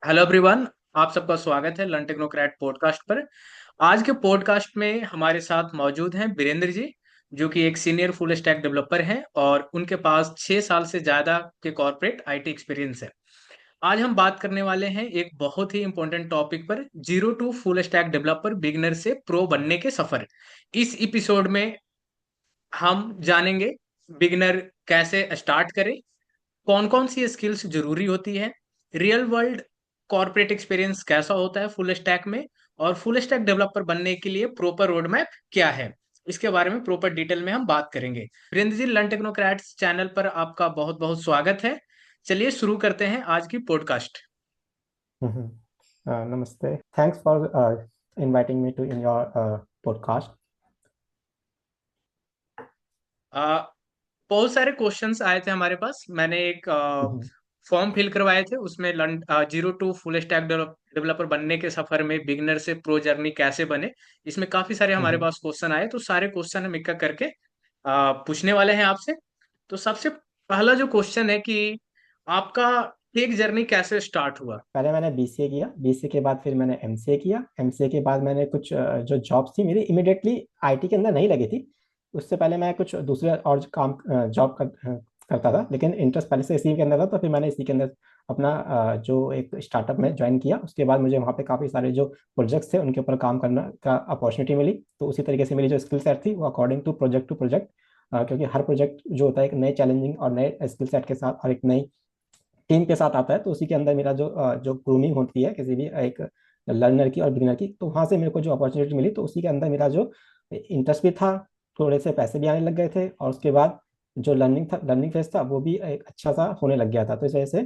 Hello everyone. आप सबका स्वागत है लर्न टेक्नोक्रेट पॉडकास्ट पर। आज के पॉडकास्ट में हमारे साथ मौजूद हैं वीरेंद्र जी, जो कि एक सीनियर फुल स्टैक डेवलपर हैं और उनके पास 6 साल से ज्यादा के कॉर्पोरेट आईटी एक्सपीरियंस है। आज हम बात करने वाले हैं एक बहुत ही इंपॉर्टेंट टॉपिक पर, zero to full stack developer beginner से प्रो बनने के सफर। इस एपिसोड में हम जानेंगे बिगनर कैसे स्टार्ट करें, कौन कौन सी स्किल्स जरूरी होती है, रियल वर्ल्ड कॉर्पोरेट एक्सपीरियंस कैसा होता है फुल स्टैक में, और फुल स्टैक डेवलपर बनने के लिए प्रॉपर रोड मैप क्या है। इसके बारे में प्रॉपर डिटेल में हम बात करेंगे। Virendra ji, learn technocrats channel पर आपका बहुत बहुत स्वागत है। चलिए शुरू करते हैं आज की podcast. Mhm. Namaste. Thanks for inviting me to in your podcast. आ, बहुत सारे क्वेश्चंस आए थे हमारे पास। मैंने एक Mhm. फॉर्म फिल करवाए थे, उसमें zero to full stack developer बनने के सफर में बिगनर से प्रो जर्नी कैसे बने, इसमें काफी सारे हमारे Mhm. पास क्वेश्चन आए। तो सारे क्वेश्चन हम एक एक करके पूछने वाले हैं आपसे। तो सबसे पहला जो क्वेश्चन है कि आपका टेक जर्नी कैसे स्टार्ट हुआ। पहले मैंने बीसीए किया, बीसीए के बाद फिर मैंने एमसीए किया, एमसीए के बाद मैंने कुछ जो जॉब्स थी मेरी इमिडिएटली आईटी के अंदर नहीं लगी थी। उससे पहले मैं कुछ दूसरे और काम जॉब करता था, लेकिन इंटरेस्ट पहले से इसी के अंदर था, तो फिर मैंने इसी के अंदर अपना जो एक स्टार्टअप में ज्वाइन किया। उसके बाद मुझे वहाँ पे काफ़ी सारे जो प्रोजेक्ट्स थे उनके ऊपर काम करना का अपॉर्चुनिटी मिली। तो उसी तरीके से मेरी जो स्किल सेट थी वो अकॉर्डिंग टू प्रोजेक्ट, क्योंकि हर प्रोजेक्ट जो होता है एक नए चैलेंजिंग और नए स्किल सेट के साथ और एक नई टीम के साथ आता है, तो उसी के अंदर मेरा जो ग्रूमिंग होती है किसी भी एक लर्नर की और बिगिनर की, तो वहाँ से मेरे को जो अपॉर्चुनिटी मिली तो उसी के अंदर मेरा जो इंटरेस्ट भी था, थोड़े से पैसे भी आने लग गए थे, और उसके बाद जो लर्निंग फेज था वो भी एक अच्छा सा होने लग गया था। तो इस वजह से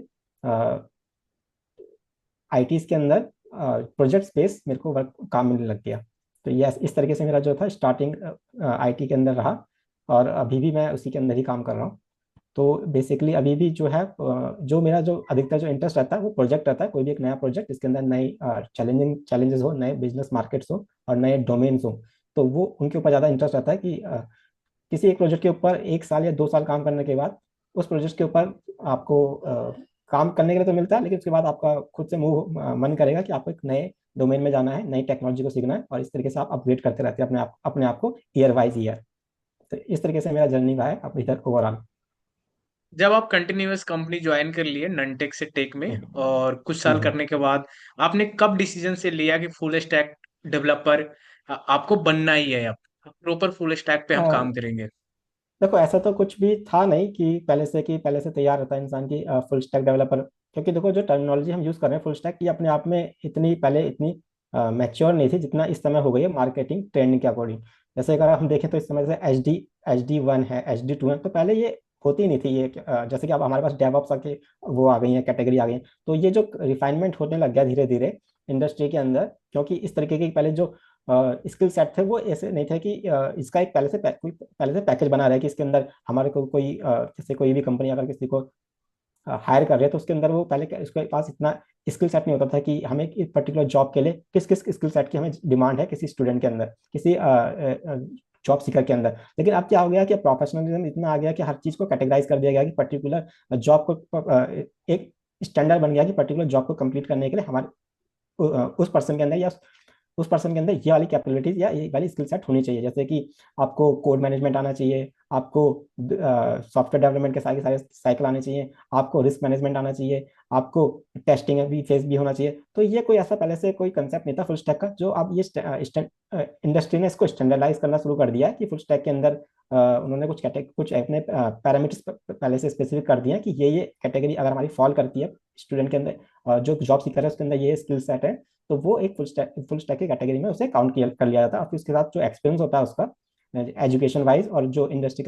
आईटी के अंदर प्रोजेक्ट स्पेस मेरे को वर्क काम मिलने लग गया। तो ये इस तरीके से मेरा जो था स्टार्टिंग आईटी के अंदर रहा, और अभी भी मैं उसी के अंदर ही काम कर रहा हूँ। तो बेसिकली अभी भी जो है जो मेरा जो अधिकतर जो इंटरेस्ट रहता है वो प्रोजेक्ट रहता है, कोई भी एक नया प्रोजेक्ट इसके अंदर नई चैलेंजेस हो, नए बिजनेस मार्केट्स हो और नए डोमेन्स हो, तो वो उनके ऊपर ज़्यादा इंटरेस्ट रहता है कि किसी एक प्रोजेक्ट के ऊपर 1 साल या 2 साल काम करने के बाद उस प्रोजेक्ट के ऊपर आपको काम करने के लिए तो मिलता है, लेकिन उसके बाद आपका खुद से मन करेगा कि आपको एक नए डोमेन में जाना है, नई टेक्नोलॉजी को सीखना है, और इस तरीके से आप अपग्रेड करते रहते हैं अपने आप को ईयर वाइज ईयर। तो इस तरीके से मेरा जर्नी रहा है अभी तक ओवरऑल। जब आप कंटिन्यूअस कंपनी ज्वाइन कर लिए ननटेक से टेक में और कुछ साल करने के बाद, आपने कब डिसीजन से लिया कि फुल स्टैक डेवलपर आपको बनना ही है, अब प्रॉपर फुल स्टैक पे हम काम करेंगे। देखो, ऐसा तो कुछ भी था नहीं कि पहले से तैयार रहता है इंसान की फुल स्टैक डेवलपर। क्योंकि देखो, जो टर्मिनोलॉजी हम यूज कर रहे हैं फुल स्टैक की, अपने आप में इतनी पहले इतनी मैच्योर नहीं थी जितना इस समय हो गई है मार्केटिंग ट्रेंडिंग के अकॉर्डिंग। जैसे अगर हम देखें तो इस समय से एच डी वन है, एच डी टू है, तो पहले ये होती नहीं थी। ये जैसे कि अब हमारे पास डेवऑप्स आके वो आ गई है, कैटेगरी आ गई है, तो ये जो रिफाइनमेंट होने लग गया धीरे धीरे इंडस्ट्री के अंदर। क्योंकि इस तरीके के पहले जो स्किल सेट थे वो ऐसे नहीं थे कि इसका एक कोई पहले से पैकेज बना रहा है कि इसके अंदर हमारे को कोई जैसे कोई भी कंपनी अगर किसी को हायर कर रही है तो उसके अंदर वो पहले उसके पास इतना स्किल सेट नहीं होता था कि हमें इस पर्टिकुलर जॉब के लिए किस किस स्किल सेट की हमें डिमांड है किसी स्टूडेंट के अंदर, किसी जॉब सीकर के अंदर। लेकिन अब क्या हो गया कि प्रोफेशनलिज्म इतना आ गया कि हर चीज को कैटेगराइज कर दिया गया कि पर्टिकुलर जॉब को एक स्टैंडर्ड बन गया कि पर्टिकुलर जॉब को कंप्लीट करने के लिए हमारे उस पर्सन के अंदर या उस पर्सन के अंदर ये वाली कैपेबिलिटीज या ये वाली स्किल सेट होनी चाहिए। जैसे कि आपको कोड मैनेजमेंट आना चाहिए, आपको सॉफ्टवेयर डेवलपमेंट के सारे सारे साइकिल आने चाहिए, आपको रिस्क मैनेजमेंट आना चाहिए, आपको टेस्टिंग भी फेस भी होना चाहिए। तो ये कोई ऐसा पहले से कोई कंसेप्ट नहीं था फुल स्टैक का, जो अब ये इंडस्ट्री ने इसको स्टैंडर्डाइज करना शुरू कर दिया है कि फुल स्टैक के अंदर उन्होंने कुछ अपने पैरामीटर्स पहले से स्पेसिफिक कर दिए हैं कि ये कैटेगरी अगर हमारी फॉल करती है स्टूडेंट के अंदर, जो जॉब सीकर है उसके अंदर ये स्किल सेट है, तो वो एक फुल स्टैक की कैटेगरी में उसे काउंट कर लिया जाता है। और फिर उसके साथ जो एक्सपीरियंस होता है उसका एजुकेशन वाइज और जो इंडस्ट्री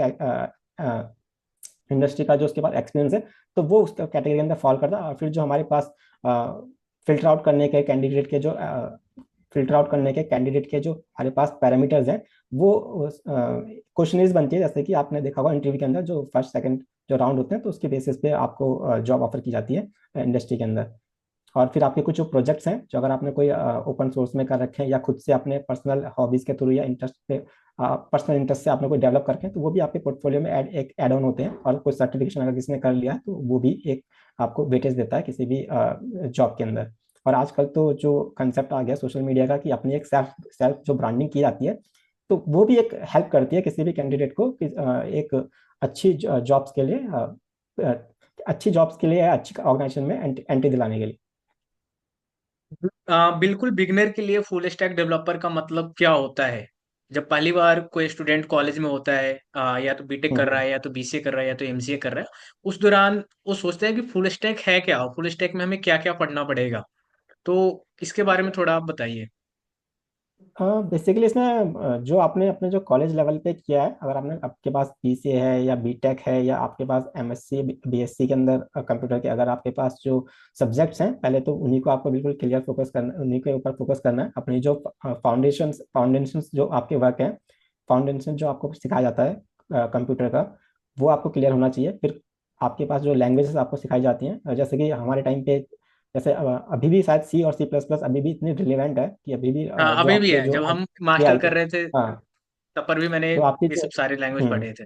का जो उसके पास एक्सपीरियंस है, तो वो उसका कैटेगरी के अंदर फॉल करता है। और फिर जो हमारे पास फिल्टर आउट करने के कैंडिडेट के जो फिल्टर आउट करने के कैंडिडेट के जो हमारे पास पैरामीटर्स हैं, वो क्वेश्चनीज बनती है। जैसे कि आपने देखा होगा इंटरव्यू के अंदर जो फर्स्ट सेकंड जो राउंड होते हैं, तो उसके बेसिस पे आपको जॉब ऑफर की जाती है इंडस्ट्री के अंदर। और फिर आपके कुछ जो प्रोजेक्ट्स हैं जो अगर आपने कोई ओपन सोर्स में कर रखे हैं या खुद से अपने पर्सनल हॉबीज के थ्रू या इंटरेस्ट पे पर्सनल इंटरेस्ट से आपने कोई डेवलप करके हैं, तो वो भी आपके पोर्टफोलियो में एक ऐड ऑन होते हैं। और कोई सर्टिफिकेशन अगर किसी ने कर लिया है तो वो भी एक आपको वेटेज देता है किसी भी जॉब के अंदर। और आजकल तो जो कंसेप्ट आ गया सोशल मीडिया का कि अपनी एक सेल्फ सेल्फ जो ब्रांडिंग की जाती है, तो वो भी एक हेल्प करती है किसी भी कैंडिडेट को एक अच्छी जॉब्स के लिए अच्छी जॉब्स के लिए या अच्छी ऑर्गेनाइजेशन में एंट्री दिलाने के लिए। बिल्कुल, बिगनर के लिए फुल स्टैक डेवलपर का मतलब क्या होता है? जब पहली बार कोई स्टूडेंट कॉलेज में होता है, या तो बीटेक कर रहा हम्म। है, या तो बीसीए कर रहा है, या तो एमसीए कर रहा है, उस दौरान वो सोचते हैं कि फुल स्टैक है क्या, फुल स्टैक में हमें क्या क्या पढ़ना पड़ेगा। तो इसके बारे में थोड़ा आप बताइए। बेसिकली इसमें जो आपने अपने जो कॉलेज लेवल पे किया है, अगर आपने आपके पास बीसीए है या बीटेक है या आपके पास एमएससी बीएससी के अंदर कंप्यूटर के, अगर आपके पास जो सब्जेक्ट्स हैं पहले तो उन्हीं को आपको बिल्कुल क्लियर फोकस करना, उन्हीं के ऊपर फोकस करना है। अपनी जो फाउंडेशंस जो आपके वर्क है, फाउंडेशन जो आपको सिखाया जाता है कंप्यूटर का, वो आपको क्लियर होना चाहिए। फिर आपके पास जो लैंग्वेजेस आपको सिखाई जाती हैं, जैसे कि हमारे टाइम पे, जैसे अभी भी शायद सी और सी प्लस प्लस अभी भी इतनी रिलेवेंट है कि अभी भी हाँ, जो अभी भी आपके है। जो जब हम ए मास्टर आई कर रहे थे हाँ, तब पर भी मैंने जो आपकी ये जो सब सारे लैंग्वेज पढ़े थे।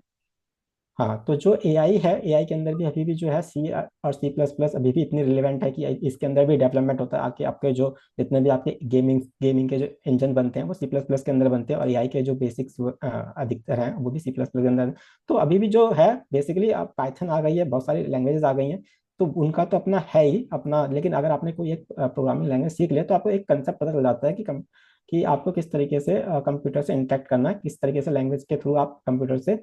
हाँ, तो जो एआई है, एआई के अंदर भी अभी भी जो है सी और सी प्लस प्लस अभी भी इतनी रिलेवेंट है कि इसके अंदर भी डेवलपमेंट होता है। आके आपके जो जितने भी आपके गेमिंग के जो इंजन बनते हैं वो सी प्लस प्लस के अंदर बनते हैं, और एआई के जो बेसिक्स अधिकतर हैं वो भी सी प्लस प्लस के अंदर। तो अभी भी जो है बेसिकली अब पाइथन आ गई है, बहुत सारी लैंग्वेजेस आ गई हैं, तो उनका तो अपना है ही अपना। लेकिन अगर आपने कोई एक प्रोग्रामिंग लैंग्वेज सीख लिया तो आपको एक कंसेप्ट पता चल जाता है कि आपको किस तरीके से कंप्यूटर से इंटरेक्ट करना है, किस तरीके से लैंग्वेज के थ्रू आप कंप्यूटर से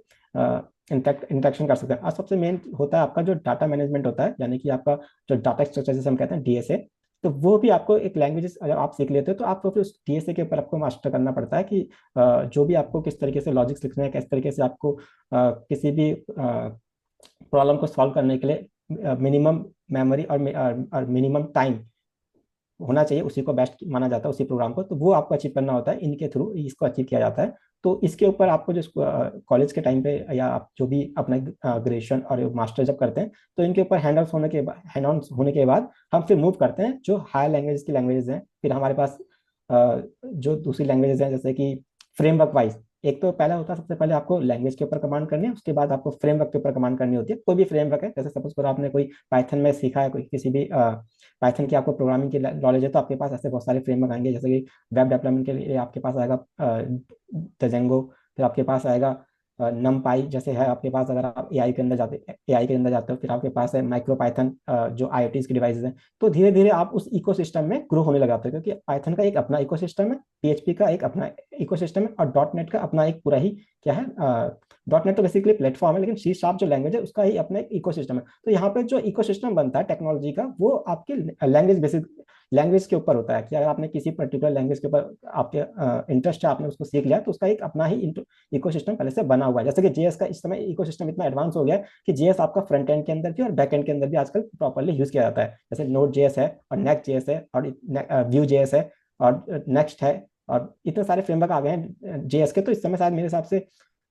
इंटरेक्शन कर सकते हैं। और सबसे मेन होता है आपका जो डाटा मैनेजमेंट होता है, यानी कि आपका जो डाटा स्ट्रक्चर जिसे हम कहते हैं डीएसए। तो वो भी आपको एक लैंग्वेज अगर आप सीख लेते हो तो आपको फिर उस डीएसए के ऊपर आपको मास्टर करना पड़ता है कि जो भी आपको किस तरीके से लॉजिक्स लिखने हैं, किस तरीके से आपको किसी भी प्रॉब्लम को सॉल्व करने के लिए मिनिमम मेमोरी और मिनिमम टाइम होना चाहिए, उसी को बेस्ट माना जाता है उसी प्रोग्राम को। तो वो आपको अचीव करना होता है, इनके थ्रू इसको अचीव किया जाता है। तो इसके ऊपर आपको जो कॉलेज के टाइम पे या आप जो भी अपना ग्रेजुएशन और मास्टर जब करते हैं, तो इनके ऊपर हैंड ऑन होने के बाद हम फिर मूव करते हैं जो हायर लैंग्वेज की लैंग्वेजेस हैं। फिर हमारे पास जो दूसरी लैंग्वेजेस हैं जैसे कि फ्रेमवर्क वाइज, एक तो पहला होता है सबसे पहले आपको लैंग्वेज के ऊपर कमांड करनी है, उसके बाद आपको फ्रेमवर्क के ऊपर कमांड करनी होती है। कोई भी फ्रेमवर्क है, जैसे सपोज करो आपने कोई पाइथन में सीखा है, कोई किसी भी पाइथन की आपको प्रोग्रामिंग की नॉलेज है, तो आपके पास ऐसे बहुत सारे फ्रेमवर्क आएंगे, जैसे कि वेब डेवलपमेंट के लिए आपके पास आएगा डजेंगो, फिर आपके पास आएगा नमपाई जैसे है आपके पास। अगर आप एआई के अंदर जाते हो, फिर आपके पास है माइक्रो पाइथन जो आईओटी की डिवाइसेज हैं। तो धीरे धीरे आप उस इकोसिस्टम में ग्रो होने लगाते हो, क्योंकि पाइथन का एक अपना इकोसिस्टम है, पीएचपी का एक अपना इकोसिस्टम है, और डॉट नेट का अपना एक पूरा ही क्या है। डॉट नेट तो बेसिकली प्लेटफॉर्म है, लेकिन सी शार्प जो लैंग्वेज है उसका ही अपना एक इकोसिस्टम है। तो यहाँ पे जो इकोसिस्टम बनता है टेक्नोलॉजी का, वो आपके लैंग्वेज के ऊपर होता है कि अगर आपने किसी पर्टिकुलर लैंग्वेज के ऊपर आपके इंटरेस्ट है, आपने उसको सीख लिया, तो उसका एक अपना ही इकोसिस्टम पहले से बना हुआ है। जैसे कि जेएस का इस समय इकोसिस्टम इतना एडवांस हो गया है कि जेएस आपका फ्रंट एंड के अंदर भी और बैक एंड के अंदर भी आजकल प्रॉपरली यूज किया जाता है। जैसे नोड जेएस है और नेक्स्ट जेएस है और व्यू जेएस है और नेक्स्ट है, और इतने सारे फ्रेमवर्क आ गए हैं जेएस के। तो इस समय शायद मेरे हिसाब से,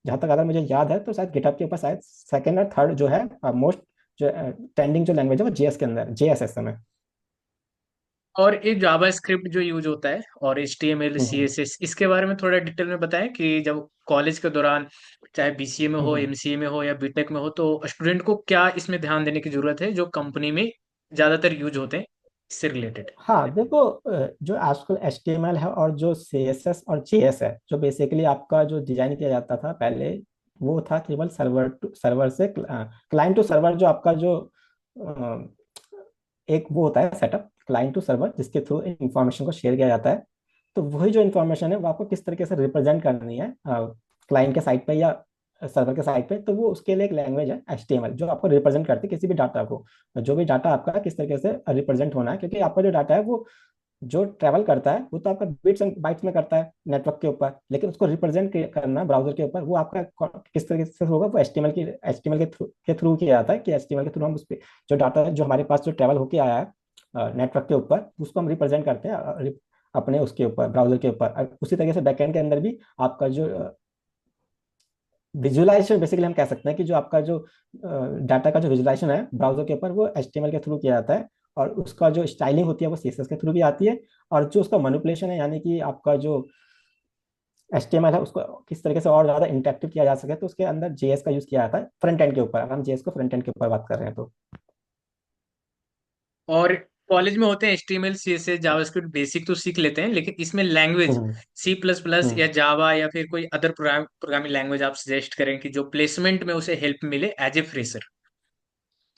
जहां तक अगर मुझे याद है, तो शायद गिटहब के ऊपर शायद सेकंड और थर्ड जो है मोस्ट जो ट्रेंडिंग जो लैंग्वेज है वो जेएस के अंदर जेएस है इस समय। और एक जावा स्क्रिप्ट जो यूज होता है, और एच टी एम एल हम्म, सी एस एस, इसके बारे में थोड़ा डिटेल में बताएं कि जब कॉलेज के दौरान, चाहे बीसीए में हो, हम्म। एमसीए में हो, या बीटेक में हो, तो स्टूडेंट को क्या इसमें ध्यान देने की जरूरत है जो कंपनी में ज्यादातर यूज होते हैं इससे रिलेटेड। हाँ देखो, जो आजकल HTML है और जो CSS और JS है, जो बेसिकली आपका जो डिजाइन किया जाता था पहले, वो था केवल सर्वर टू सर्वर से क्लाइंट टू सर्वर। जो आपका जो अ, एक वो होता है सेटअप क्लाइंट टू सर्वर, जिसके थ्रू इंफॉर्मेशन को शेयर किया जाता है। तो वही जो इन्फॉर्मेशन है वो आपको किस तरीके से रिप्रेजेंट करनी है क्लाइंट के साइड पे या सर्वर के साइड पे, तो वो उसके लिए एक लैंग्वेज है HTML, जो आपको रिप्रेजेंट करती है किसी भी डाटा को। जो भी डाटा आपका किस तरीके से रिप्रेजेंट होना है, क्योंकि आपका जो डाटा है वो जो ट्रैवल करता है वो तो आपका बिट्स एंड बाइट्स में करता है नेटवर्क के ऊपर, लेकिन उसको रिप्रेजेंट करना ब्राउजर के ऊपर वो आपका किस तरीके से होगा, वो एचटीएमएल के थ्रू किया जाता है। कि एचटीएमएल के थ्रू हम उस पर जो डाटा है जो हमारे पास जो ट्रैवल होके आया है नेटवर्क के ऊपर, उसको हम रिप्रेजेंट करते हैं अपने उसके ऊपर ब्राउजर के ऊपर। उसी तरीके से बैकएंड के अंदर भी आपका जो विजुअलाइजेशन, बेसिकली हम कह सकते हैं कि जो आपका जो डाटा का जो विजुअलाइजेशन है ब्राउजर के ऊपर, वो एचटीएमएल के थ्रू किया जाता है, और उसका जो स्टाइलिंग होती है वो सीएसएस के थ्रू भी आती है। और जो उसका मैनिपुलेशन है, यानी कि आपका जो एचटीएमएल है उसको किस तरीके से और ज्यादा इंटरेक्टिव किया जा सके, तो उसके अंदर जेएस का यूज किया जाता है फ्रंट एंड के ऊपर, अगर हम जेएस को फ्रंट एंड के ऊपर बात कर रहे हैं तो। और कॉलेज में होते हैं HTML CSS जावास्क्रिप्ट बेसिक तो सीख लेते हैं, लेकिन इसमें लैंग्वेज हम्म C++ हम्म। या जावा या फिर कोई अदर प्रोग्रामिंग लैंग्वेज आप सजेस्ट करें कि जो प्लेसमेंट में उसे हेल्प मिले एज ए फ्रेशर,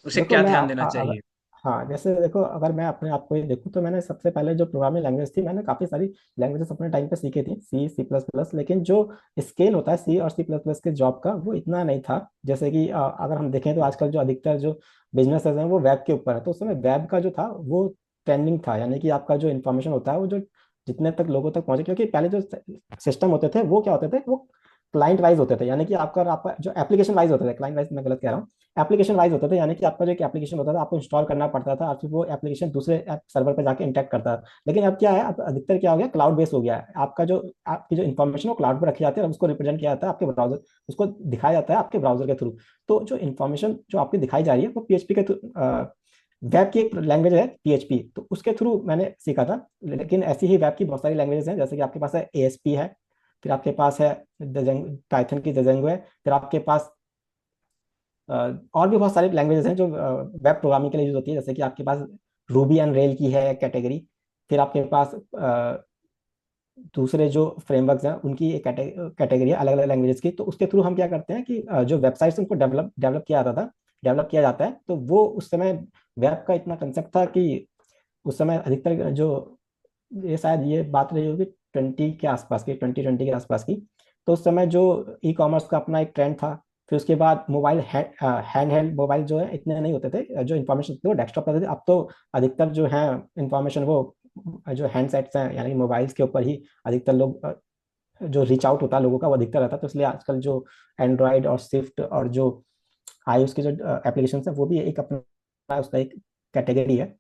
उसे देखो क्या मैं ध्यान देना चाहिए? हाँ, जैसे देखो, अगर मैं अपने आप को ही देखूँ तो मैंने सबसे पहले जो प्रोग्रामिंग लैंग्वेज थी, मैंने काफ़ी सारी लैंग्वेजेस अपने टाइम पे सीखी थी, C++, लेकिन जो स्केल होता है C और C++ के जॉब का, वो इतना नहीं था। जैसे कि अगर हम देखें तो आजकल जो अधिकतर जो बिजनेसेस हैं वो वेब के ऊपर है, तो उस समय वेब का जो था वो ट्रेंडिंग था, यानी कि आपका जो इन्फॉर्मेशन होता है वो जो जितने तक लोगों तक पहुंचे, क्योंकि पहले जो सिस्टम होते थे वो क्या होते थे, वो क्लाइंट वाइज होते थे, यानी कि आपका जो एप्लीकेशन वाइज होते थे, क्लाइंट वाइज मैं गलत कह रहा हूँ, एप्लीकेशन वाइज होता था, यानी कि आपका जो एक एप्लीकेशन होता था आपको इंस्टॉल करना पड़ता था और फिर वो एप्लीकेशन दूसरे ऐप सर्वर पे जाके इंटरेक्ट करता था। लेकिन अब क्या है, अब अधिकतर क्या हो गया, क्लाउड बेस्ड हो गया है, आपकी जो इन्फॉर्मेशन है वो क्लाउड पर रखी जाती है और उसको रिप्रेजेंट किया जाता है आपके ब्राउजर, उसको दिखाया जाता है आपके ब्राउजर के थ्रू। तो जो इन्फॉर्मेशन जो आपकी दिखाई जा रही है वो पीएचपी के थ्रू, वेब की एक लैंग्वेज है पीएचपी, तो उसके थ्रू मैंने सीखा था। लेकिन ऐसी ही वेब की बहुत सारी लैंग्वेजेस हैं, जैसे कि आपके पास है एएसपी है, फिर आपके पास है पाइथन की दजेंगो है, फिर आपके पास और भी बहुत सारी लैंग्वेजेस हैं जो वेब प्रोग्रामिंग के लिए यूज होती है, जैसे कि आपके पास रूबी एंड रेल की है कैटेगरी, फिर आपके पास दूसरे जो फ्रेमवर्क्स हैं उनकी एक कैटेगरी है अलग अलग लैंग्वेजेस की। तो उसके थ्रू हम क्या करते हैं कि जो वेबसाइट्स उनको डेवलप डेवलप किया जाता था, डेवलप किया जाता है, तो वो उस समय वेब का इतना कंसेप्ट था कि उस समय अधिकतर जो, ये शायद ये बात रही होगी 2020 के आसपास की, तो उस समय जो ई कॉमर्स का अपना एक ट्रेंड था। फिर उसके बाद मोबाइल हैंड हेल्ड मोबाइल जो है इतने नहीं होते थे, जो इन्फॉर्मेशन थे वो डेस्कटॉप पर थे, अब तो अधिकतर जो है इन्फॉर्मेशन वो जो हैंडसेट्स हैं यानी मोबाइल्स के ऊपर ही अधिकतर लोग जो रीच आउट होता है लोगों का वो अधिकतर रहता है, तो इसलिए आजकल जो एंड्रॉयड और स्विफ्ट और जो आईओएस के जो एप्लीकेशन है वो भी एक अपना उसका एक कैटेगरी है।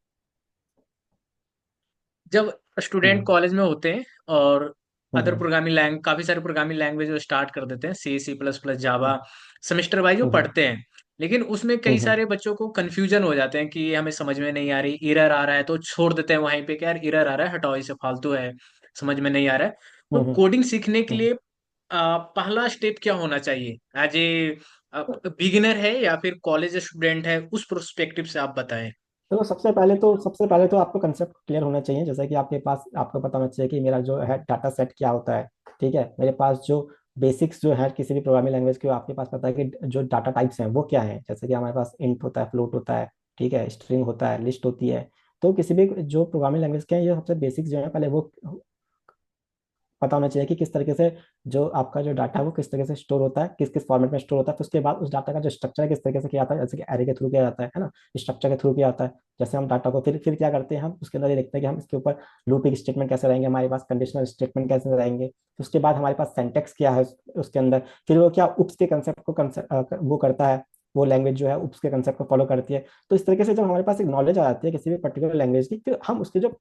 जब स्टूडेंट हम्म कॉलेज में होते हैं और अदर हम्म प्रोग्रामिंग लैंग काफी सारे प्रोग्रामिंग लैंग्वेज वो स्टार्ट कर देते हैं, C++ जावा, हम्म सेमेस्टर वाइज वो हम्म पढ़ते हैं, लेकिन उसमें कई हम्म सारे बच्चों को कंफ्यूजन हो जाते हैं कि ये हमें समझ में नहीं आ रही, एरर आ रहा है, तो छोड़ देते हैं वहीं पे कि यार एरर आ रहा है, हटाओ इसे, फालतू है, समझ में नहीं आ रहा है। तो हम्म कोडिंग सीखने के हम्म। लिए पहला स्टेप क्या होना चाहिए एज ए बिगिनर है या फिर कॉलेज स्टूडेंट है, उस प्रोस्पेक्टिव से आप बताएं। तो सबसे पहले तो आपको कंसेप्ट क्लियर होना चाहिए, जैसे कि आपके पास आपको पता होना चाहिए कि मेरा जो है डाटा सेट क्या होता है। ठीक है, मेरे पास जो बेसिक्स जो है किसी भी प्रोग्रामिंग लैंग्वेज के, आपके पास पता है कि जो डाटा टाइप्स हैं वो क्या है, जैसे कि हमारे पास इंट होता है, फ्लोट होता है, ठीक है, स्ट्रिंग होता है, लिस्ट होती है। तो किसी भी जो प्रोग्रामिंग लैंग्वेज के हैं ये सबसे बेसिक्स जो है पहले वो पता होना चाहिए कि किस तरीके से जो आपका जो डाटा है वो किस तरीके से स्टोर होता है, किस किस फॉर्मेट में स्टोर होता है, फिर उसके बाद उस डाटा का जो स्ट्रक्चर है किस तरीके से किया जाता है, जैसे कि एरे के थ्रू किया जाता है ना, स्ट्रक्चर के थ्रू किया जाता है। जैसे हम डाटा को फिर क्या करते हैं, हम उसके अंदर ये देखते हैं कि हम इसके ऊपर लूपिंग स्टेटमेंट कैसे रहेंगे, हमारे पास कंडीशनल स्टेटमेंट कैसे रहेंगे, फिर उसके बाद हमारे पास सेंटेक्स क्या है उसके अंदर, फिर वो क्या उप्स के कंसेप्ट को वो करता है, वो लैंग्वेज जो है उप्स के कंसेप्ट को फॉलो करती है। तो इस तरीके से जब हमारे पास एक नॉलेज आ जाती है किसी भी पर्टिकुलर लैंग्वेज की, फिर हम उसके जो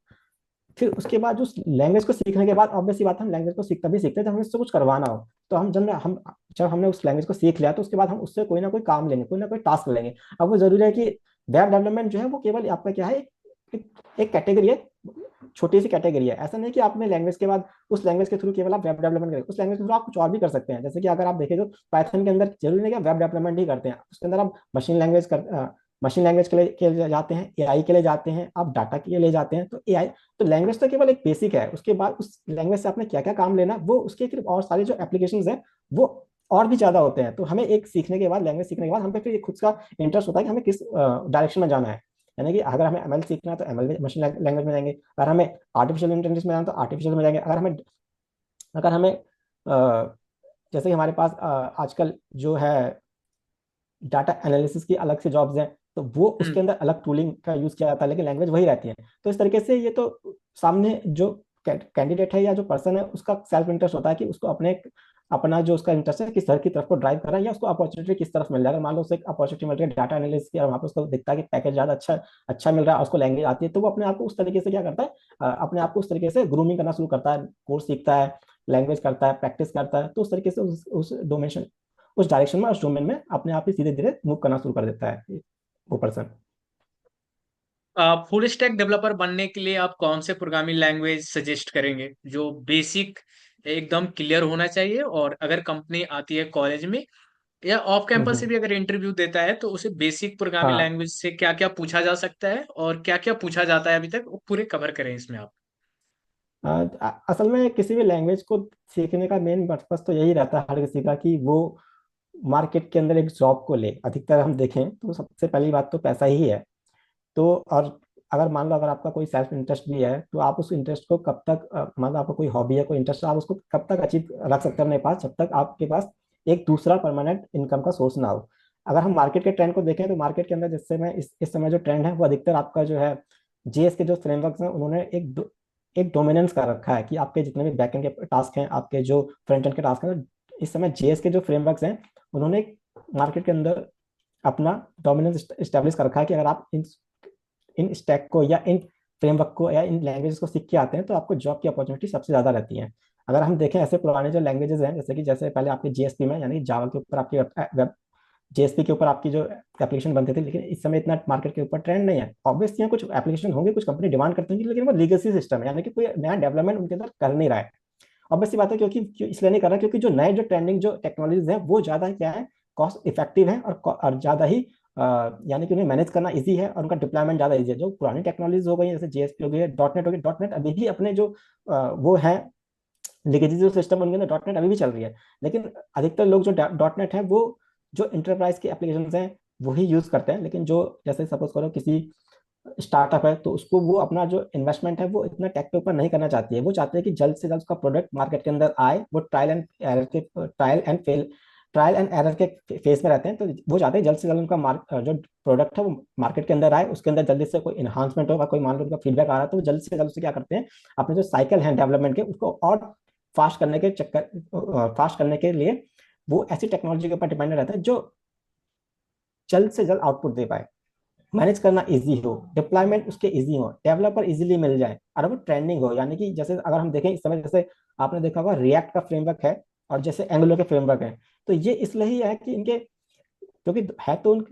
फिर उसके बाद उस लैंग्वेज को सीखने के बाद ऑब्वियस सी बात है, हम लैंग्वेज को सीखता भी सीखते हैं जब हमें उससे कुछ करवाना हो। तो जब हमने उस लैंग्वेज को सीख लिया तो उसके बाद हम उससे कोई ना कोई काम लेंगे, कोई ना कोई टास्क लेंगे। अब वो जरूरी है कि वेब डेवलपमेंट जो है वो केवल आपका क्या है, एक कैटेगरी है, छोटी सी कैटेगरी है। ऐसा नहीं कि आपने लैंग्वेज के बाद उस लैंग्वेज के थ्रू केवल आप वेब डेवलपमेंट करें, उस लैंग्वेज के थ्रू आप कुछ और भी कर सकते हैं। जैसे कि अगर आप देखें तो पाइथन के अंदर जरूरी नहीं कि वेब डेवलपमेंट ही करते हैं, उसके अंदर आप मशीन लैंग्वेज के लिए जाते हैं, एआई के लिए जाते हैं, आप डाटा के लिए जाते हैं। तो एआई, तो लैंग्वेज तो केवल एक बेसिक है, उसके बाद उस लैंग्वेज से आपने क्या क्या काम लेना वो उसके फिर और सारे जो एप्लीकेशंस हैं वो और भी ज्यादा होते हैं। तो हमें एक सीखने के बाद, लैंग्वेज सीखने के बाद हम पे फिर खुद का इंटरेस्ट होता है कि हमें किस डायरेक्शन में जाना है। यानी कि अगर हमें एमएल सीखना है तो एमएल मशीन लैंग्वेज में जाएंगे, अगर हमें आर्टिफिशियल इंटेलिजेंस में जाना है तो आर्टिफिशियल में जाएंगे, अगर हमें जैसे कि हमारे पास आजकल जो है डाटा एनालिसिस की अलग से जॉब्स हैं, तो वो हम्म। उसके अंदर अलग टूलिंग का यूज किया जाता है, लेकिन लैंग्वेज वही रहती है। तो इस तरीके से ये तो सामने जो कैंडिडेट है या जो पर्सन है उसका सेल्फ इंटरेस्ट होता है कि उसको अपना जो उसका इंटरेस्ट है किस तरह की तरफ को ड्राइव कर रहा है, या उसको अपॉर्चुनिटी किस तरफ मिल रहा है। अगर मान लो उसे एक अपॉर्चुनिटी मिल रही है डाटा एनालिसिस की और वहाँ पे उसको दिखता है कि पैकेज ज्यादा अच्छा अच्छा मिल रहा है और उसको लैंग्वेज आती है, तो वो अपने आप को उस तरीके से क्या करता है, अपने आप को उस तरीके से ग्रूमिंग करना शुरू करता है, कोर्स सीखता है, लैंग्वेज करता है, प्रैक्टिस करता है। तो उस तरीके से उस डायरेक्शन में, उस डोमेन में अपने आप ही धीरे धीरे मूव करना शुरू कर देता है वो पर्सन। फुल स्टैक डेवलपर बनने के लिए आप कौन से प्रोग्रामिंग लैंग्वेज सजेस्ट करेंगे जो बेसिक एकदम क्लियर होना चाहिए, और अगर कंपनी आती है कॉलेज में या ऑफ कैंपस से हम्म। भी अगर इंटरव्यू देता है तो उसे बेसिक प्रोग्रामिंग हाँ। लैंग्वेज से क्या क्या पूछा जा सकता है और क्या क्या पूछा जाता है अभी तक, वो पूरे कवर करें इसमें आप। असल में किसी भी लैंग्वेज को सीखने का मेन पर्पस तो यही रहता है हर किसी का, कि वो मार्केट के अंदर एक जॉब को ले। अधिकतर हम देखें तो सबसे पहली बात तो पैसा ही है। तो और अगर मान लो अगर आपका कोई सेल्फ इंटरेस्ट भी है, तो आप उस इंटरेस्ट को कब तक मान लो आपका कोई हॉबी है, कोई इंटरेस्ट है, आप उसको कब तक अचीव रख सकते हैं अपने पास, जब तक आपके पास एक दूसरा परमानेंट इनकम का सोर्स ना हो। अगर हम मार्केट के ट्रेंड को देखें तो मार्केट के अंदर जिस समय इस समय जो ट्रेंड है वो अधिकतर आपका जो है जेएस के जो फ्रेमवर्क्स हैं उन्होंने एक डोमिनेंस कर रखा है, कि आपके जितने भी बैकएंड के टास्क हैं, आपके जो फ्रंट एंड के टास्क हैं, तो इस समय जेएस के जो फ्रेमवर्क्स हैं उन्होंने मार्केट के अंदर अपना डोमिनेंस स्टैब्लिश कर रखा है, कि अगर आप इन स्टैक को या इन फ्रेमवर्क को या इन लैंग्वेजेस को सीख के आते हैं तो आपको जॉब की अपॉर्चुनिटी सबसे ज़्यादा रहती है। अगर हम देखें ऐसे पुराने जो लैंग्वेजेस हैं, जैसे पहले आपके जीएसपी में यानी जावा के ऊपर आपकी वेब जेएसपी के ऊपर आपकी जो एप्लीकेशन बनते थे, लेकिन इस समय इतना मार्केट के ऊपर ट्रेंड नहीं है। ऑब्वियसली कुछ एप्लीकेशन होंगे, कुछ कंपनी डिमांड करती होंगी, लेकिन वो लीगेसी सिस्टम है, यानी कि कोई नया डेवलपमेंट उनके अंदर कर नहीं रहा है। ऑब्वियसली बात है, इसलिए नहीं कर रहा क्योंकि जो नए जो ट्रेंडिंग जो टेक्नोलॉजीज हैं वो ज़्यादा क्या है, कॉस्ट इफेक्टिव है, और ज़्यादा ही यानी कि उन्हें मैनेज करना इजी है और उनका डिप्लॉयमेंट ज़्यादा इजी है। जो पुरानी टेक्नोलॉजीज हो गई जैसे जेएसपी हो गई है, डॉट नेट हो गई, डॉट नेट अभी भी अपने जो वो है लीगेसी जो सिस्टम उनके अंदर डॉट नेट अभी भी चल रही है। लेकिन अधिकतर लोग जो डॉट नेट है वो जो इंटरप्राइज के एप्लीकेशन हैं वही यूज करते हैं। लेकिन जो जैसे सपोज करो किसी स्टार्टअप है, तो उसको वो अपना जो इन्वेस्टमेंट है वो इतना टेक के ऊपर नहीं करना चाहती है। वो चाहते हैं कि जल्द से जल्द उसका प्रोडक्ट मार्केट के अंदर आए। वो ट्रायल एंड एरर के फेस में रहते हैं, तो वो चाहते हैं जल्द से जल्द उनका जो प्रोडक्ट है वो मार्केट के अंदर आए, उसके अंदर जल्दी से कोई इन्हांसमेंट होगा, कोई मान लो उनका फीडबैक आ रहा है, तो वो जल्द से जल्द उससे क्या करते हैं, अपने जो साइकिल है डेवलपमेंट के उसको और फास्ट करने के लिए वो ऐसी टेक्नोलॉजी के ऊपर डिपेंडेंट रहता है जो जल्द से जल्द आउटपुट दे पाए, मैनेज करना इजी हो, डिप्लॉयमेंट उसके इजी हो, डेवलपर इजीली मिल जाए, और वो ट्रेंडिंग हो। यानी कि जैसे अगर हम देखें इस समय, जैसे आपने देखा होगा रिएक्ट का फ्रेमवर्क है और जैसे एंगुलर के फ्रेमवर्क है, तो ये इसलिए ही है कि इनके क्योंकि है तो उन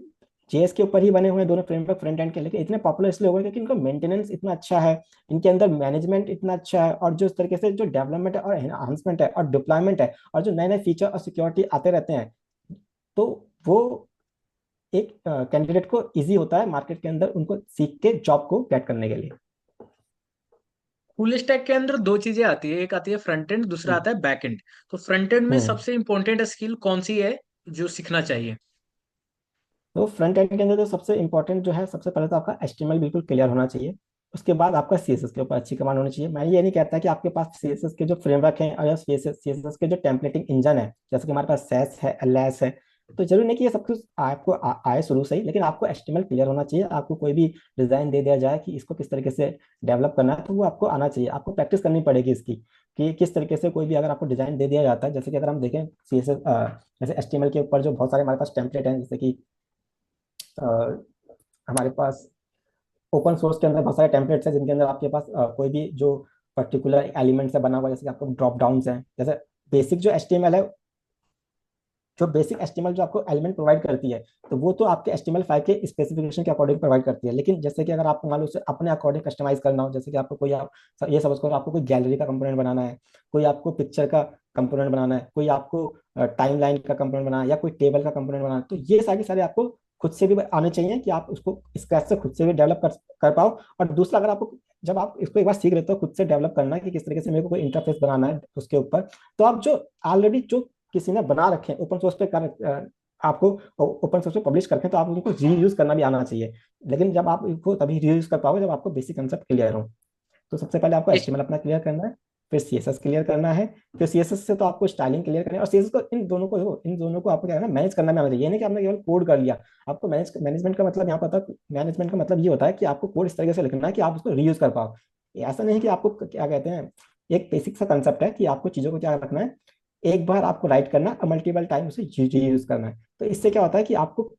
जेएस के ऊपर ही बने हुए हैं दोनों फ्रेमवर्क फ्रंट एंड के, लेकिन इतने पॉपुलर इसलिए हो गए क्योंकि इनका मेंटेनेंस इतना अच्छा है, इनके अंदर मैनेजमेंट इतना अच्छा है, और जो इस तरीके से जो डेवलपमेंट है और एनहांसमेंट है और डिप्लॉयमेंट है और जो नए नए फीचर और सिक्योरिटी आते रहते हैं, तो वो एक कैंडिडेट को इजी होता है मार्केट के अंदर उनको सीख के जॉब को गेट करने के लिए। फुल स्टैक के अंदर दो चीजें आती है, एक आती है फ्रंट एंड, दूसरा हम्म। आता है बैक एंड। तो फ्रंट एंड में हम्म। सबसे इंपॉर्टेंट स्किल कौन सी है जो सीखना चाहिए? तो फ्रंट एंड के अंदर तो सबसे इंपॉर्टेंट जो है, सबसे पहले तो आपका एचटीएमएल बिल्कुल क्लियर होना चाहिए। उसके बाद आपका सीएसएस के ऊपर अच्छी कमांड होनी चाहिए। मैं ये नहीं कहता कि आपके पास सीएसएस के जो फ्रेमवर्क हैं और सीएसएस के जो टेम्पलेटिंग इंजन है, जैसे कि हमारे पास सैस है, एलएस है, तो जरूरी नहीं कि ये सब कुछ आपको आए शुरू से ही, लेकिन आपको एचटीएमएल क्लियर होना चाहिए। आपको कोई भी डिजाइन दे दिया जाए कि इसको किस तरीके से डेवलप करना है, तो वो आपको आना चाहिए। आपको प्रैक्टिस करनी पड़ेगी इसकी, कि किस तरीके से कोई भी अगर आपको डिजाइन दे दिया जाता है, जैसे कि अगर हम देखें सीएसएस जैसे एचटीएमएल के ऊपर जो बहुत सारे हमारे पास टेम्पलेट हैं, जैसे कि अ, हमारे पास ओपन सोर्स के अंदर बहुत सारे टेम्पलेट्स हैं जिनके अंदर आपके पास कोई भी जो पर्टिकुलर एलिमेंट से बना हुआ है, जैसे कि आपको ड्रॉप डाउन्स हैं, जैसे बेसिक जो एचटीएमएल है, जो बेसिक एचटीएमएल जो आपको एलिमेंट प्रोवाइड करती है, तो वो तो आपके एचटीएमएल5 के स्पेसिफिकेशन के अकॉर्डिंग प्रोवाइड करती है। लेकिन जैसे कि अगर आपको मान लो उसे अपने अकॉर्डिंग कस्टमाइज करना हो, जैसे कि आपको कोई आप ये समझ करो आपको कोई गैलरी का कंपोनेंट बनाना है, कोई आपको पिक्चर का कंपोनेंट बनाना है, कोई आपको टाइम लाइन का कंपोनेंट बनाना है, या कोई टेबल का कंपोनेंट बनाना है, तो ये सारे आपको खुद से भी आने चाहिए, कि आप उसको स्क्रैच से खुद से भी डेवलप कर पाओ। और दूसरा, अगर आपको जब आप इसको एक बार सीख लेते हो खुद से डेवलप करना है कि किस तरीके से मेरे को कोई इंटरफेस बनाना है उसके ऊपर, तो आप जो ऑलरेडी जो किसी ने बना रखे हैं ओपन सोर्स पे आपको ओपन सोर्स पे पब्लिश करते हैं, तो आप उनको रीयूज करना भी आना चाहिए। लेकिन जब आप इनको तभी रीयूज कर पाओगे जब आपको बेसिक कंसेप्ट क्लियर हो। तो सबसे पहले आपको इस एचटीएमएल अपना क्लियर करना है, फिर सीएसएस क्लियर करना है, फिर सीएसएस से तो आपको स्टाइलिंग क्लियर करनी है, और सीएसएस को इन दोनों को आपको क्या करना है, मैनेज करना भी आना चाहिए। ये नहीं कि आपने केवल कोड कर लिया। आपको मैनेजमेंट का मतलब यहाँ पता, मैनेजमेंट का मतलब ये होता है कि आपको कोड इस तरीके से लिखना है कि आप उसको रीयूज कर पाओ। ऐसा नहीं है कि आपको क्या कहते हैं, एक बेसिक सा कंसेप्ट है कि आपको चीजों को क्या रखना है, एक बार आपको राइट करना है और मल्टीपल टाइम उसे यूज करना है। तो इससे क्या होता है कि आपको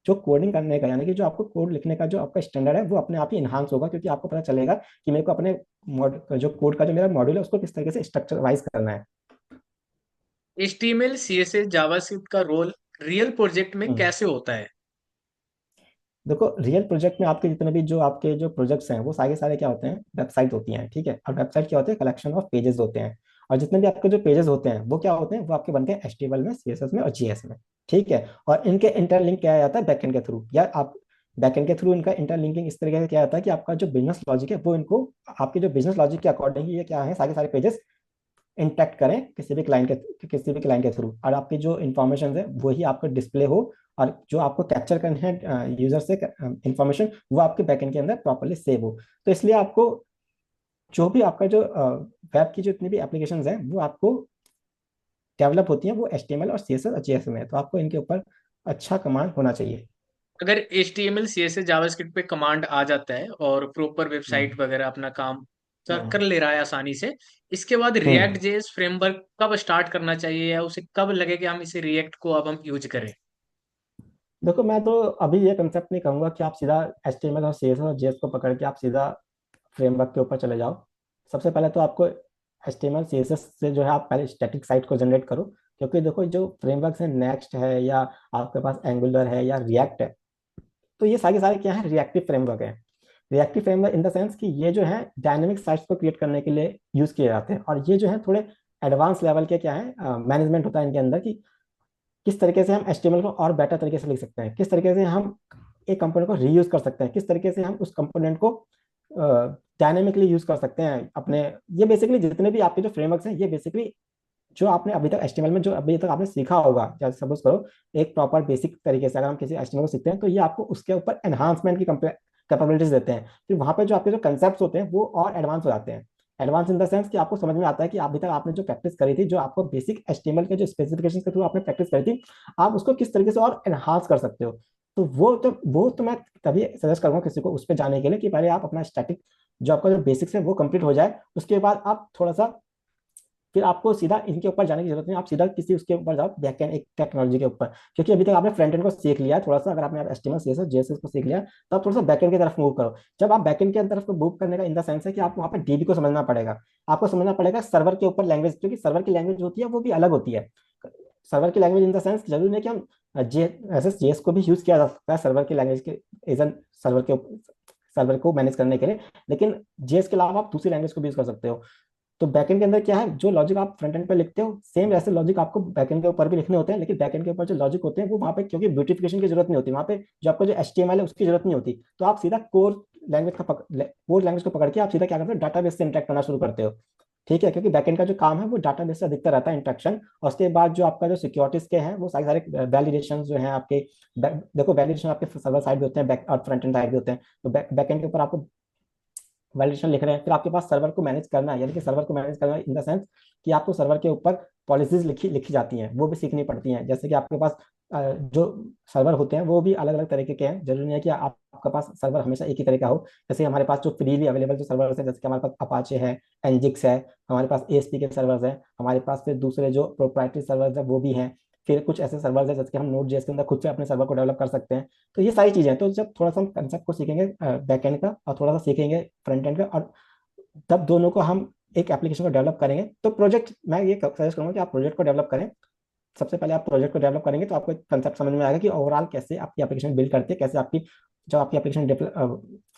जो कोडिंग करने का यानी कि जो आपको कोड लिखने का जो आपका स्टैंडर्ड है वो अपने आप ही इन्हांस होगा, क्योंकि आपको पता चलेगा कि मेरे को अपने जो कोड का जो मेरा मॉड्यूल है उसको किस तरीके से स्ट्रक्चर वाइज करना है। HTML CSS जावास्क्रिप्ट का रोल रियल प्रोजेक्ट में हम्म। कैसे होता है? देखो रियल प्रोजेक्ट में आपके जितने भी जो आपके जो प्रोजेक्ट्स हैं वो सारे सारे क्या होते हैं, वेबसाइट होती हैं, ठीक है। और वेबसाइट क्या होते हैं, कलेक्शन ऑफ पेजेस होते हैं। और जितने भी आपके जो पेजेस होते हैं वो क्या होते हैं, वो आपके बनते हैं HTML में, CSS में और JS में। ठीक है। और इनके इंटरलिंक किया जाता है बैकएंड के थ्रू, या आप बैकएंड के थ्रू इनका इंटरलिंकिंग इस तरीके से किया जाता है कि आपका जो बिजनेस लॉजिक है वो इनको आपके जो बिजनेस लॉजिक के अकॉर्डिंग ये क्या है, सारे सारे पेजेस इंटैक्ट करें किसी भी क्लाइंट के थ्रू, और आपकी जो इन्फॉर्मेशन है वही आपको डिस्प्ले हो, और जो आपको कैप्चर करने हैं यूजर से इंफॉर्मेशन, वो आपके बैकएंड के अंदर प्रॉपरली सेव हो। तो इसलिए आपको जो भी आपका जो वेब की जो इतनी भी एप्लीकेशंस हैं वो आपको डेवलप होती हैं, वो HTML और CSS और JS में है, तो आपको इनके ऊपर अच्छा कमांड होना चाहिए। अगर HTML CSS जावास्क्रिप्ट पे कमांड आ जाता है और प्रॉपर वेबसाइट हम्म। वगैरह अपना काम कर हम्म। ले रहा है आसानी से, इसके बाद रिएक्ट हम्म। जेएस फ्रेमवर्क कब स्टार्ट करना चाहिए, या उसे कब लगे कि हम इसे रिएक्ट को अब हम यूज करें? देखो मैं तो अभी ये कंसेप्ट नहीं कहूंगा कि आप सीधा HTML और CSS और JS को पकड़ के आप सीधा फ्रेमवर्क के ऊपर चले जाओ। सबसे पहले तो आपको HTML CSS से जो है आप पहले स्टैटिक साइट को जनरेट करो, क्योंकि देखो जो फ्रेमवर्क है, नेक्स्ट है या आपके पास एंगुलर है या रिएक्ट है, तो ये सारे सारे क्या है, रिएक्टिव फ्रेमवर्क है। Reactive framework in the sense कि ये जो है डायनेमिक साइट्स को क्रिएट करने के लिए यूज किए जाते हैं, और ये जो है थोड़े एडवांस लेवल के क्या है, मैनेजमेंट होता है इनके अंदर, कि किस तरीके से हम HTML को और बेटर तरीके से लिख सकते हैं, किस तरीके से हम एक कंपोनेंट को रीयूज कर सकते हैं, किस तरीके से हम उस कंपोनेंट को डायनेमिकली यूज कर सकते हैं अपने। ये बेसिकली जितने भी आपके जो फ्रेमवर्क्स हैं, ये बेसिकली जो आपने अभी तक HTML में जो अभी तक आपने सीखा होगा, जैसे सपोज करो एक प्रॉपर बेसिक तरीके से अगर हम किसी HTML को सीखते हैं, तो ये आपको उसके ऊपर एनहांसमेंट की कैपेबिलिटीज देते हैं। फिर वहां पे जो आपके जो कंसेप्ट होते हैं वो और एडवांस हो जाते हैं। एडवांस इन द सेंस कि आपको समझ में आता है कि अभी तक आपने जो प्रैक्टिस करी थी, जो आपको बेसिक HTML के जो स्पेसिफिकेशन के थ्रू आपने प्रैक्टिस करी थी, आप उसको किस तरीके से और एनहांस कर सकते हो। तो वो तो मैं तभी सजेस्ट करूंगा किसी को उस पर जाने के लिए कि पहले आप अपना स्टैटिक जो आपका जो बेसिक्स है वो कंप्लीट हो जाए, उसके बाद आप थोड़ा सा, फिर आपको सीधा इनके ऊपर जाने की जरूरत नहीं, आप सीधा किसी उसके ऊपर जाओ बैकएंड एक टेक्नोलॉजी के ऊपर, क्योंकि अभी तक आपने फ्रंट एंड को सीख लिया है थोड़ा सा, अगर आपने HTML CSS JS को सीख लिया, तो आप थोड़ा सा बैकएंड की तरफ मूव करो। जब आप बैकएंड की तरफ मूव करने का इन द सेंस है कि आपको वहाँ पे DB को समझना पड़ेगा, आपको समझना पड़ेगा सर्वर के ऊपर लैंग्वेज, क्योंकि सर्वर की लैंग्वेज होती है वो भी अलग होती है। सर्वर की लैंग्वेज इन द सेंस जरूरी नहीं कि हम JS को भी यूज किया जा सकता है सर्वर की लैंग्वेज के एजन सर्वर को मैनेज करने के लिए, लेकिन JS के अलावा आप दूसरी लैंग्वेज को भी यूज कर सकते हो। तो बैकएंड के अंदर क्या है, जो लॉजिक आप फ्रंट एंड पे लिखते हो सेम ऐसे लॉजिक आपको बैकएंड के ऊपर भी लिखने होते हैं, लेकिन बैकएंड के ऊपर जो लॉजिक होते हैं वो वहाँ पे क्योंकि ब्यूटिफिकेशन की जरूरत नहीं होती, वहाँ पे जो आपका जो HTML है उसकी जरूरत नहीं होती, तो आप सीधा कोर लैंग्वेज को पकड़ के आप सीधा क्या करते हो, डाटाबेस से इंटरेक्ट करना शुरू करते हो। ठीक है, क्योंकि बैकएंड का जो काम है वो डाटाबेस से अधिकतर रहता है इंटरेक्शन, और उसके बाद जो आपका जो सिक्योरिटीज के हैं वो सारे सारे वैलिडेशन जो है आपके देखो वैलिडेशन आपके सर्वर साइड भी होते हैं, बैक और फ्रंट एंड साइड भी होते हैं। तो बैकएंड के ऊपर आपको वैलिडेशन लिख रहे हैं, फिर आपके पास सर्वर को मैनेज करना है, यानी कि सर्वर को मैनेज करना इन द सेंस कि आपको सर्वर के ऊपर पॉलिसीज लिखी लिखी जाती हैं, वो भी सीखनी पड़ती हैं। जैसे कि आपके पास जो सर्वर होते हैं वो भी अलग अलग तरीके के हैं, जरूरी नहीं है कि आपका पास सर्वर हमेशा एक ही तरह का हो। जैसे हमारे पास जो फ्रीली अवेलेबल जो सर्वर है, जैसे कि हमारे पास अपाचे है, एनजिक्स है, हमारे पास ASP के सर्वर्स हैं, हमारे पास फिर दूसरे जो प्रोप्राइटरी सर्वर्स है वो भी हैं। फिर कुछ ऐसे सर्वर्स है जैसे कि हम Node.js के अंदर खुद से अपने सर्वर को डेवलप कर सकते हैं। तो ये सारी चीजें हैं। तो जब थोड़ा सा हम कंसेप्ट को सीखेंगे बैकएंड का और थोड़ा सा सीखेंगे फ्रंट एंड का, और तब दोनों को हम एक एप्लीकेशन को डेवलप करेंगे, तो प्रोजेक्ट मैं ये सजेस्ट करूंगा कि आप प्रोजेक्ट को डेवलप करें। सबसे पहले आप प्रोजेक्ट को डेवलप करेंगे तो आपको एक कंसेप्ट समझ में आएगा कि ओवरऑल कैसे आपकी एप्लीकेशन बिल्ड करती है, कैसे आपकी जब आपकी एप्लीकेशन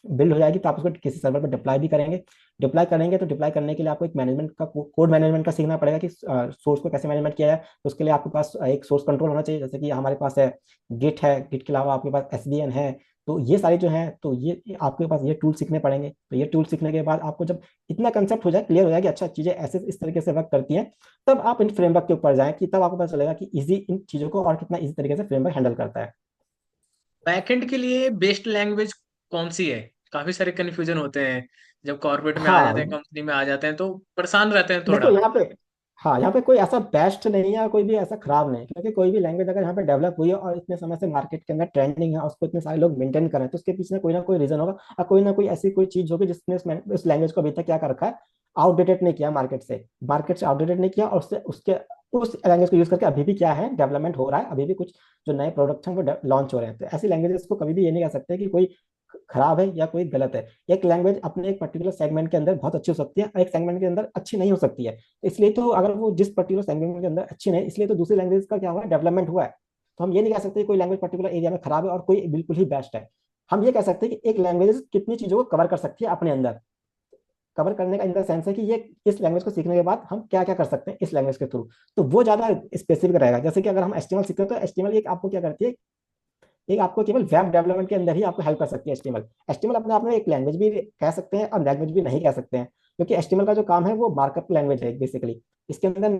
बिल्ड हो जाएगी तो आप उसको किसी सर्वर पर डिप्लॉय भी करेंगे। डिप्लॉय करेंगे तो डिप्लॉय करने के लिए आपको एक मैनेजमेंट का कोड मैनेजमेंट का सीखना पड़ेगा कि सोर्स को कैसे मैनेजमेंट किया जाए। तो उसके लिए आपके पास एक सोर्स कंट्रोल होना चाहिए, जैसे कि हमारे पास है गिट के अलावा आपके पास SVN है। तो ये सारी जो है, तो ये आपके पास ये टूल सीखने पड़ेंगे। तो ये टूल सीखने के बाद आपको जब इतना कंसेप्ट हो जाए, क्लियर हो जाए कि अच्छा चीजें ऐसे इस तरीके से वर्क करती हैं, तब आप इन फ्रेमवर्क के ऊपर जाएं, कि तब आपको पता चलेगा कि इजी इन चीजों को और कितना इजी तरीके से फ्रेमवर्क हैंडल करता है। बैकएंड के लिए बेस्ट लैंग्वेज कौन सी है? काफी सारे कंफ्यूजन होते हैं जब कॉर्पोरेट में आ जाते हैं, हाँ कंपनी में आ जाते हैं तो परेशान रहते हैं देखो थोड़ा। यहाँ पे, हाँ यहाँ पे कोई ऐसा बेस्ट नहीं है और कोई भी ऐसा खराब नहीं है, क्योंकि कोई भी लैंग्वेज अगर यहाँ पे डेवलप हुई है और इतने समय से मार्केट के अंदर ट्रेंडिंग है, उसको इतने सारे लोग मेंटेन कर रहे हैं, तो उसके पीछे कोई ना कोई रीजन होगा, और कोई ना कोई ऐसी कोई चीज होगी जिसने उस लैंग्वेज को अभी तक क्या कर रखा है, आउटडेटेड नहीं किया, मार्केट से आउटडेटेड नहीं किया, और उससे उसके उस लैंग्वेज को यूज करके अभी भी क्या है, डेवलपमेंट हो रहा है, अभी भी कुछ जो नए प्रोडक्ट हैं वो लॉन्च हो रहे हैं। तो ऐसी लैंग्वेजेस को कभी भी ये नहीं कह सकते कि कोई खराब है या कोई गलत है। एक लैंग्वेज अपने एक पर्टिकुलर सेगमेंट के अंदर बहुत अच्छी हो सकती है और एक सेगमेंट के अंदर अच्छी नहीं हो सकती है। इसलिए तो अगर वो जिस पर्टिकुलर सेगमेंट के अंदर अच्छी नहीं, इसलिए तो दूसरी लैंग्वेज का क्या हुआ, डेवलपमेंट हुआ है। तो हम ये नहीं कह सकते कोई लैंग्वेज पर्टिकुलर एरिया में खराब है और कोई बिल्कुल ही बेस्ट है। हम ये कह सकते हैं कि एक लैंग्वेज कितनी चीजों को कवर कर सकती है अपने अंदर। कवर करने का इन द सेंस है कि ये इस लैंग्वेज को सीखने के बाद हम क्या क्या कर सकते हैं इस लैंग्वेज के थ्रू। तो वो ज्यादा स्पेसिफिक रहेगा। जैसे कि अगर हम एचटीएमएल सीखते हैं तो एचटीएमएल एक आपको क्या करती है, एक आपको केवल वेब डेवलपमेंट के अंदर ही आपको हेल्प कर सकती है। एचटीएमएल एचटीएमएल अपने आप में एक लैंग्वेज भी कह सकते हैं और लैंग्वेज भी नहीं कह सकते हैं, क्योंकि एचटीएमएल का जो काम है वो मार्कअप लैंग्वेज है बेसिकली। इसके अंदर